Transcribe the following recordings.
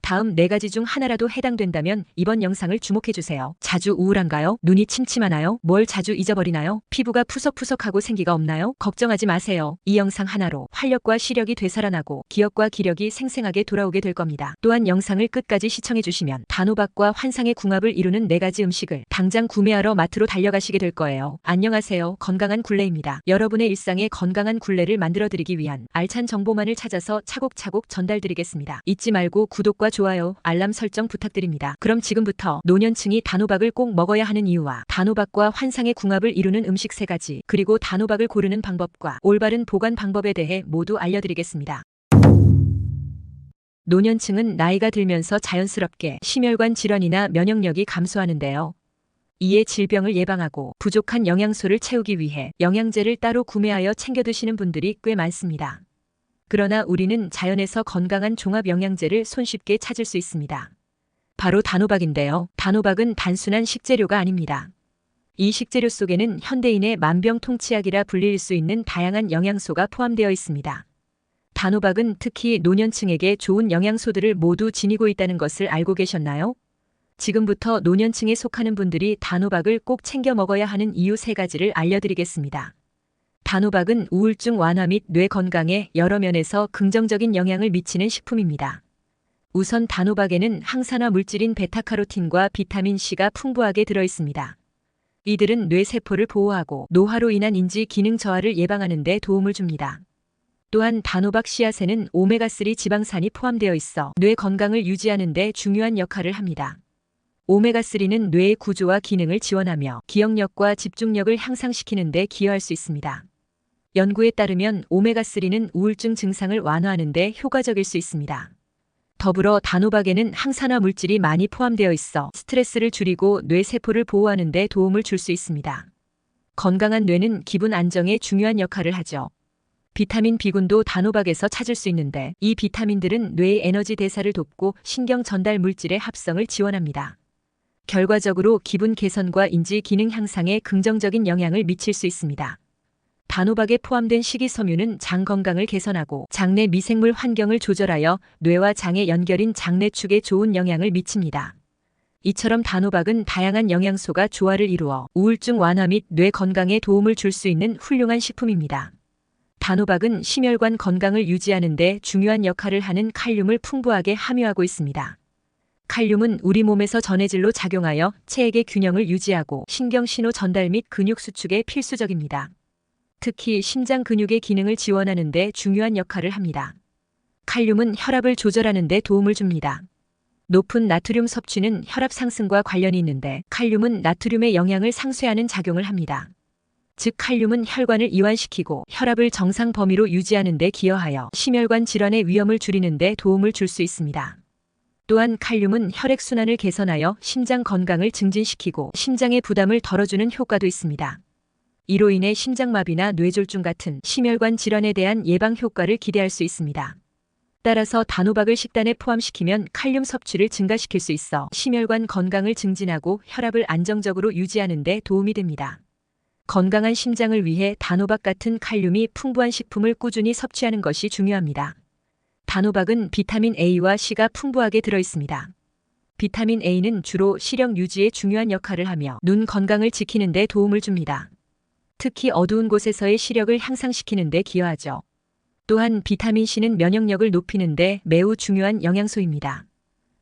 다음 4가지 중 하나라도 해당된다면 이번 영상을 주목해주세요. 자주 우울한가요? 눈이 침침하나요? 뭘 자주 잊어버리나요? 피부가 푸석푸석하고 생기가 없나요? 걱정하지 마세요. 이 영상 하나로 활력과 시력이 되살아나고 기억과 기력이 생생하게 돌아오게 될 겁니다. 또한 영상을 끝까지 시청해주시면 단호박과 환상의 궁합을 이루는 4가지 음식을 당장 구매하러 마트로 달려가시게 될 거예요. 안녕하세요. 건강한 굴레입니다. 여러분의 일상에 건강한 굴레를 만들어드리기 위한 알찬 정보만을 찾아서 차곡차곡 전달드리겠습니다. 잊지 말고 구독과 좋아요, 알람 설정 부탁드립니다. 그럼 지금부터 노년층이 단호박을 꼭 먹어야 하는 이유와 단호박과 환상의 궁합을 이루는 음식 3가지, 그리고 단호박을 고르는 방법과 올바른 보관 방법에 대해 모두 알려드리겠습니다. 노년층은 나이가 들면서 자연스럽게 심혈관 질환이나 면역력이 감소하는데요. 이에 질병을 예방하고 부족한 영양소를 채우기 위해 영양제를 따로 구매하여 챙겨 드시는 분들이 꽤 많습니다. 그러나 우리는 자연에서 건강한 종합 영양제를 손쉽게 찾을 수 있습니다. 바로 단호박인데요. 단호박은 단순한 식재료가 아닙니다. 이 식재료 속에는 현대인의 만병통치약이라 불릴 수 있는 다양한 영양소가 포함되어 있습니다. 단호박은 특히 노년층에게 좋은 영양소들을 모두 지니고 있다는 것을 알고 계셨나요? 지금부터 노년층에 속하는 분들이 단호박을 꼭 챙겨 먹어야 하는 이유 3가지를 알려드리겠습니다. 단호박은 우울증 완화 및 뇌 건강에 여러 면에서 긍정적인 영향을 미치는 식품입니다. 우선 단호박에는 항산화 물질인 베타카로틴과 비타민 C가 풍부하게 들어있습니다. 이들은 뇌세포를 보호하고 노화로 인한 인지 기능 저하를 예방하는 데 도움을 줍니다. 또한 단호박 씨앗에는 오메가3 지방산이 포함되어 있어 뇌 건강을 유지하는 데 중요한 역할을 합니다. 오메가3는 뇌의 구조와 기능을 지원하며 기억력과 집중력을 향상시키는 데 기여할 수 있습니다. 연구에 따르면 오메가3는 우울증 증상을 완화하는 데 효과적일 수 있습니다. 더불어 단호박에는 항산화 물질이 많이 포함되어 있어 스트레스를 줄이고 뇌세포를 보호하는 데 도움을 줄 수 있습니다. 건강한 뇌는 기분 안정에 중요한 역할을 하죠. 비타민 B군도 단호박에서 찾을 수 있는데 이 비타민들은 뇌의 에너지 대사를 돕고 신경 전달 물질의 합성을 지원합니다. 결과적으로 기분 개선과 인지 기능 향상에 긍정적인 영향을 미칠 수 있습니다. 단호박에 포함된 식이섬유는 장 건강을 개선하고 장내 미생물 환경을 조절하여 뇌와 장의 연결인 장내축에 좋은 영향을 미칩니다. 이처럼 단호박은 다양한 영양소가 조화를 이루어 우울증 완화 및 뇌 건강에 도움을 줄 수 있는 훌륭한 식품입니다. 단호박은 심혈관 건강을 유지하는 데 중요한 역할을 하는 칼륨을 풍부하게 함유하고 있습니다. 칼륨은 우리 몸에서 전해질로 작용하여 체액의 균형을 유지하고 신경신호 전달 및 근육 수축에 필수적입니다. 특히 심장 근육의 기능을 지원하는 데 중요한 역할을 합니다. 칼륨은 혈압을 조절하는 데 도움을 줍니다. 높은 나트륨 섭취는 혈압 상승과 관련이 있는데 칼륨은 나트륨의 영향을 상쇄하는 작용을 합니다. 즉 칼륨은 혈관을 이완시키고 혈압을 정상 범위로 유지하는 데 기여하여 심혈관 질환의 위험을 줄이는 데 도움을 줄 수 있습니다. 또한 칼륨은 혈액순환을 개선하여 심장 건강을 증진시키고 심장의 부담을 덜어주는 효과도 있습니다. 이로 인해 심장마비나 뇌졸중 같은 심혈관 질환에 대한 예방 효과를 기대할 수 있습니다. 따라서 단호박을 식단에 포함시키면 칼륨 섭취를 증가시킬 수 있어 심혈관 건강을 증진하고 혈압을 안정적으로 유지하는 데 도움이 됩니다. 건강한 심장을 위해 단호박 같은 칼륨이 풍부한 식품을 꾸준히 섭취하는 것이 중요합니다. 단호박은 비타민 A와 C가 풍부하게 들어있습니다. 비타민 A는 주로 시력 유지에 중요한 역할을 하며 눈 건강을 지키는 데 도움을 줍니다. 특히 어두운 곳에서의 시력을 향상시키는 데 기여하죠. 또한 비타민 C는 면역력을 높이는 데 매우 중요한 영양소입니다.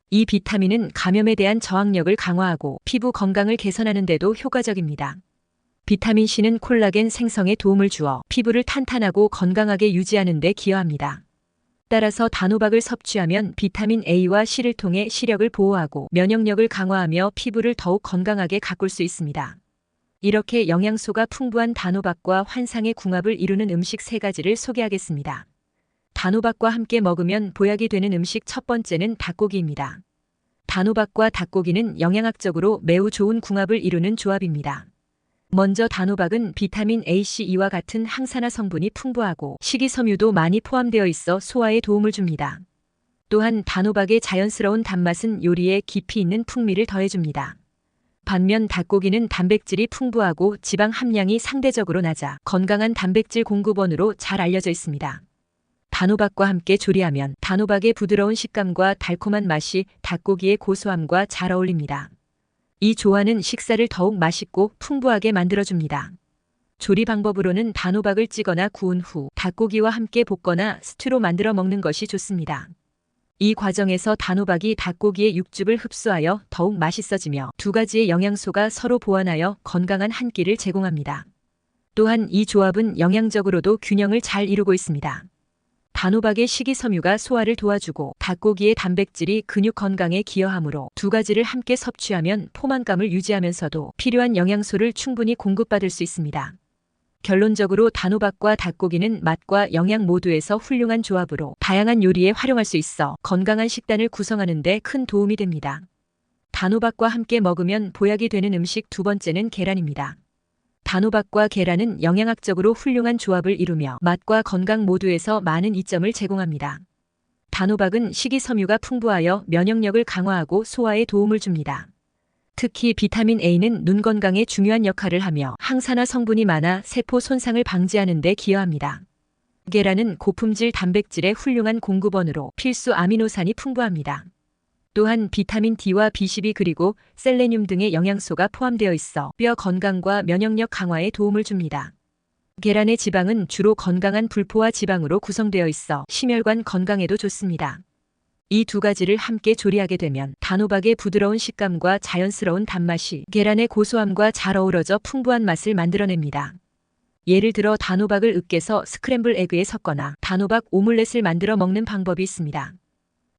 이 비타민은 감염에 대한 저항력을 강화하고 피부 건강을 개선하는 데도 효과적입니다. 비타민 C는 콜라겐 생성에 도움을 주어 피부를 탄탄하고 건강하게 유지하는 데 기여합니다. 따라서 단호박을 섭취하면 비타민 A와 C를 통해 시력을 보호하고 면역력을 강화하며 피부를 더욱 건강하게 가꿀 수 있습니다. 이렇게 영양소가 풍부한 단호박과 환상의 궁합을 이루는 음식 3가지를 소개하겠습니다. 단호박과 함께 먹으면 보약이 되는 음식 첫 번째는 닭고기입니다. 단호박과 닭고기는 영양학적으로 매우 좋은 궁합을 이루는 조합입니다. 먼저 단호박은 비타민 A, C, E와 같은 항산화 성분이 풍부하고 식이섬유도 많이 포함되어 있어 소화에 도움을 줍니다. 또한 단호박의 자연스러운 단맛은 요리에 깊이 있는 풍미를 더해줍니다. 반면 닭고기는 단백질이 풍부하고 지방 함량이 상대적으로 낮아 건강한 단백질 공급원으로 잘 알려져 있습니다. 단호박과 함께 조리하면 단호박의 부드러운 식감과 달콤한 맛이 닭고기의 고소함과 잘 어울립니다. 이 조화는 식사를 더욱 맛있고 풍부하게 만들어줍니다. 조리 방법으로는 단호박을 찌거나 구운 후 닭고기와 함께 볶거나 스튜로 만들어 먹는 것이 좋습니다. 이 과정에서 단호박이 닭고기의 육즙을 흡수하여 더욱 맛있어지며 두 가지의 영양소가 서로 보완하여 건강한 한 끼를 제공합니다. 또한 이 조합은 영양적으로도 균형을 잘 이루고 있습니다. 단호박의 식이섬유가 소화를 도와주고 닭고기의 단백질이 근육 건강에 기여하므로 두 가지를 함께 섭취하면 포만감을 유지하면서도 필요한 영양소를 충분히 공급받을 수 있습니다. 결론적으로 단호박과 닭고기는 맛과 영양 모두에서 훌륭한 조합으로 다양한 요리에 활용할 수 있어 건강한 식단을 구성하는 데 큰 도움이 됩니다. 단호박과 함께 먹으면 보약이 되는 음식 두 번째는 계란입니다. 단호박과 계란은 영양학적으로 훌륭한 조합을 이루며 맛과 건강 모두에서 많은 이점을 제공합니다. 단호박은 식이섬유가 풍부하여 면역력을 강화하고 소화에 도움을 줍니다. 특히 비타민 A는 눈 건강에 중요한 역할을 하며 항산화 성분이 많아 세포 손상을 방지하는 데 기여합니다. 계란은 고품질 단백질의 훌륭한 공급원으로 필수 아미노산이 풍부합니다. 또한 비타민 D와 B12 그리고 셀레늄 등의 영양소가 포함되어 있어 뼈 건강과 면역력 강화에 도움을 줍니다. 계란의 지방은 주로 건강한 불포화 지방으로 구성되어 있어 심혈관 건강에도 좋습니다. 이 두 가지를 함께 조리하게 되면 단호박의 부드러운 식감과 자연스러운 단맛이 계란의 고소함과 잘 어우러져 풍부한 맛을 만들어냅니다. 예를 들어 단호박을 으깨서 스크램블 에그에 섞거나 단호박 오믈렛을 만들어 먹는 방법이 있습니다.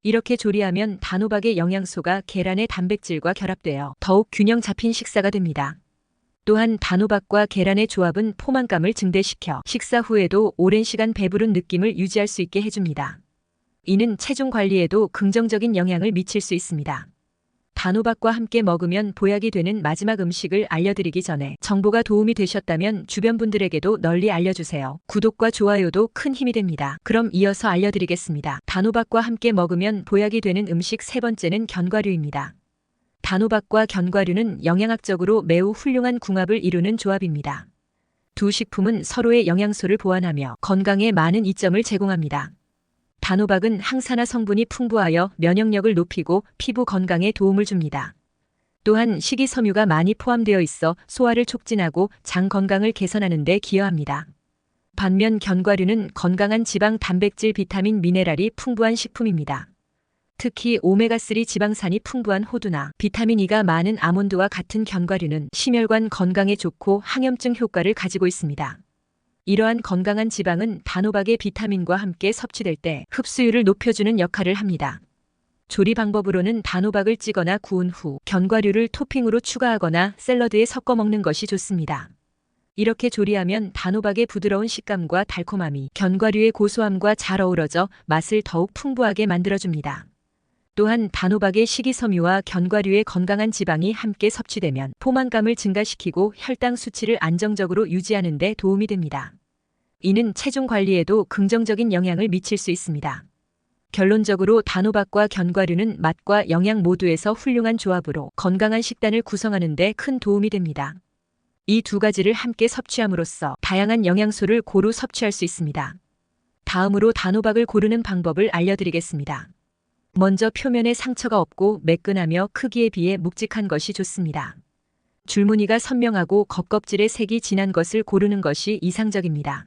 이렇게 조리하면 단호박의 영양소가 계란의 단백질과 결합되어 더욱 균형 잡힌 식사가 됩니다. 또한 단호박과 계란의 조합은 포만감을 증대시켜 식사 후에도 오랜 시간 배부른 느낌을 유지할 수 있게 해줍니다. 이는 체중 관리에도 긍정적인 영향을 미칠 수 있습니다. 단호박과 함께 먹으면 보약이 되는 마지막 음식을 알려드리기 전에 정보가 도움이 되셨다면 주변 분들에게도 널리 알려주세요. 구독과 좋아요도 큰 힘이 됩니다. 그럼 이어서 알려드리겠습니다. 단호박과 함께 먹으면 보약이 되는 음식 세 번째는 견과류입니다. 단호박과 견과류는 영양학적으로 매우 훌륭한 궁합을 이루는 조합입니다. 두 식품은 서로의 영양소를 보완하며 건강에 많은 이점을 제공합니다. 단호박은 항산화 성분이 풍부하여 면역력을 높이고 피부 건강에 도움을 줍니다. 또한 식이섬유가 많이 포함되어 있어 소화를 촉진하고 장 건강을 개선하는 데 기여합니다. 반면 견과류는 건강한 지방, 단백질, 비타민, 미네랄이 풍부한 식품입니다. 특히 오메가3 지방산이 풍부한 호두나 비타민 E가 많은 아몬드와 같은 견과류는 심혈관 건강에 좋고 항염증 효과를 가지고 있습니다. 이러한 건강한 지방은 단호박의 비타민과 함께 섭취될 때 흡수율을 높여주는 역할을 합니다. 조리 방법으로는 단호박을 찌거나 구운 후 견과류를 토핑으로 추가하거나 샐러드에 섞어 먹는 것이 좋습니다. 이렇게 조리하면 단호박의 부드러운 식감과 달콤함이 견과류의 고소함과 잘 어우러져 맛을 더욱 풍부하게 만들어줍니다. 또한 단호박의 식이섬유와 견과류의 건강한 지방이 함께 섭취되면 포만감을 증가시키고 혈당 수치를 안정적으로 유지하는 데 도움이 됩니다. 이는 체중 관리에도 긍정적인 영향을 미칠 수 있습니다. 결론적으로 단호박과 견과류는 맛과 영양 모두에서 훌륭한 조합으로 건강한 식단을 구성하는 데 큰 도움이 됩니다. 이 두 가지를 함께 섭취함으로써 다양한 영양소를 고루 섭취할 수 있습니다. 다음으로 단호박을 고르는 방법을 알려드리겠습니다. 먼저 표면에 상처가 없고 매끈하며 크기에 비해 묵직한 것이 좋습니다. 줄무늬가 선명하고 겉껍질의 색이 진한 것을 고르는 것이 이상적입니다.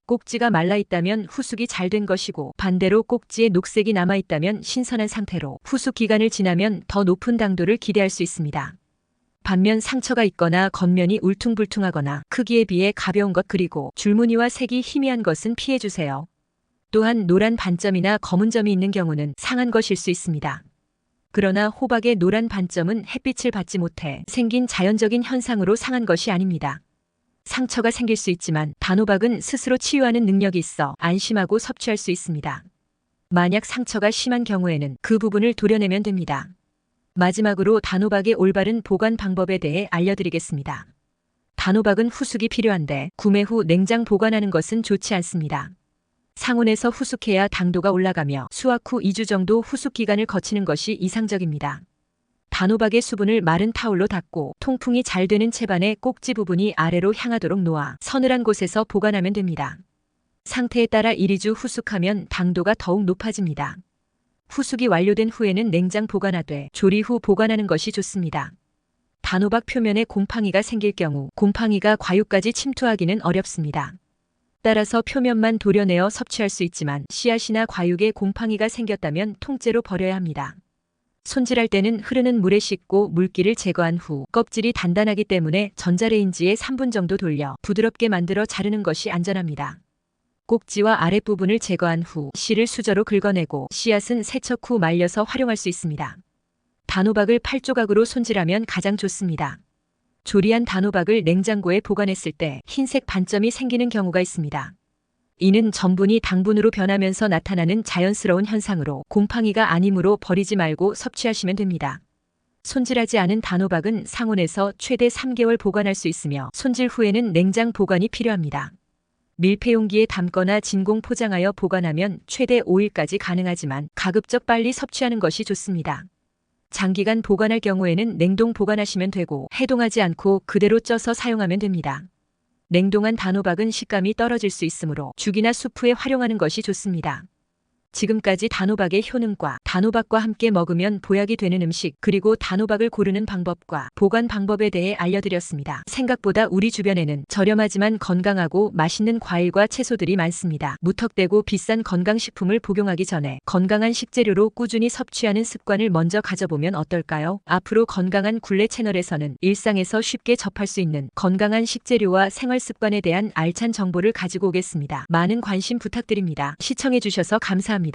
꼭지가 말라있다면 후숙이 잘 된 것이고 반대로 꼭지에 녹색이 남아있다면 신선한 상태로 후숙 기간을 지나면 더 높은 당도를 기대할 수 있습니다. 반면 상처가 있거나 겉면이 울퉁불퉁하거나 크기에 비해 가벼운 것 그리고 줄무늬와 색이 희미한 것은 피해주세요. 또한 노란 반점이나 검은 점이 있는 경우는 상한 것일 수 있습니다. 그러나 호박의 노란 반점은 햇빛을 받지 못해 생긴 자연적인 현상으로 상한 것이 아닙니다. 상처가 생길 수 있지만 단호박은 스스로 치유하는 능력이 있어 안심하고 섭취할 수 있습니다. 만약 상처가 심한 경우에는 그 부분을 도려내면 됩니다. 마지막으로 단호박의 올바른 보관 방법에 대해 알려드리겠습니다. 단호박은 후숙이 필요한데 구매 후 냉장 보관하는 것은 좋지 않습니다. 상온에서 후숙해야 당도가 올라가며 수확 후 2주 정도 후숙 기간을 거치는 것이 이상적입니다. 단호박의 수분을 마른 타올로 닦고 통풍이 잘 되는 채반에 꼭지 부분이 아래로 향하도록 놓아 서늘한 곳에서 보관하면 됩니다. 상태에 따라 1~2주 후숙하면 당도가 더욱 높아집니다. 후숙이 완료된 후에는 냉장 보관하되 조리 후 보관하는 것이 좋습니다. 단호박 표면에 곰팡이가 생길 경우 곰팡이가 과육까지 침투하기는 어렵습니다. 따라서 표면만 도려내어 섭취할 수 있지만 씨앗이나 과육에 곰팡이가 생겼다면 통째로 버려야 합니다. 손질할 때는 흐르는 물에 씻고 물기를 제거한 후 껍질이 단단하기 때문에 전자레인지에 3분 정도 돌려 부드럽게 만들어 자르는 것이 안전합니다. 꼭지와 아랫부분을 제거한 후 씨를 수저로 긁어내고 씨앗은 세척 후 말려서 활용할 수 있습니다. 단호박을 8조각으로 손질하면 가장 좋습니다. 조리한 단호박을 냉장고에 보관했을 때 흰색 반점이 생기는 경우가 있습니다. 이는 전분이 당분으로 변하면서 나타나는 자연스러운 현상으로 곰팡이가 아니므로 버리지 말고 섭취하시면 됩니다. 손질하지 않은 단호박은 상온에서 최대 3개월 보관할 수 있으며 손질 후에는 냉장 보관이 필요합니다. 밀폐용기에 담거나 진공 포장하여 보관하면 최대 5일까지 가능하지만 가급적 빨리 섭취하는 것이 좋습니다. 장기간 보관할 경우에는 냉동 보관하시면 되고 해동하지 않고 그대로 쪄서 사용하면 됩니다. 냉동한 단호박은 식감이 떨어질 수 있으므로 죽이나 수프에 활용하는 것이 좋습니다. 지금까지 단호박의 효능과 단호박과 함께 먹으면 보약이 되는 음식 그리고 단호박을 고르는 방법과 보관 방법에 대해 알려드렸습니다. 생각보다 우리 주변에는 저렴하지만 건강하고 맛있는 과일과 채소들이 많습니다. 무턱대고 비싼 건강식품을 복용하기 전에 건강한 식재료로 꾸준히 섭취하는 습관을 먼저 가져보면 어떨까요? 앞으로 건강한 굴레 채널에서는 일상에서 쉽게 접할 수 있는 건강한 식재료와 생활 습관에 대한 알찬 정보를 가지고 오겠습니다. 많은 관심 부탁드립니다. 시청해주셔서 감사합니다.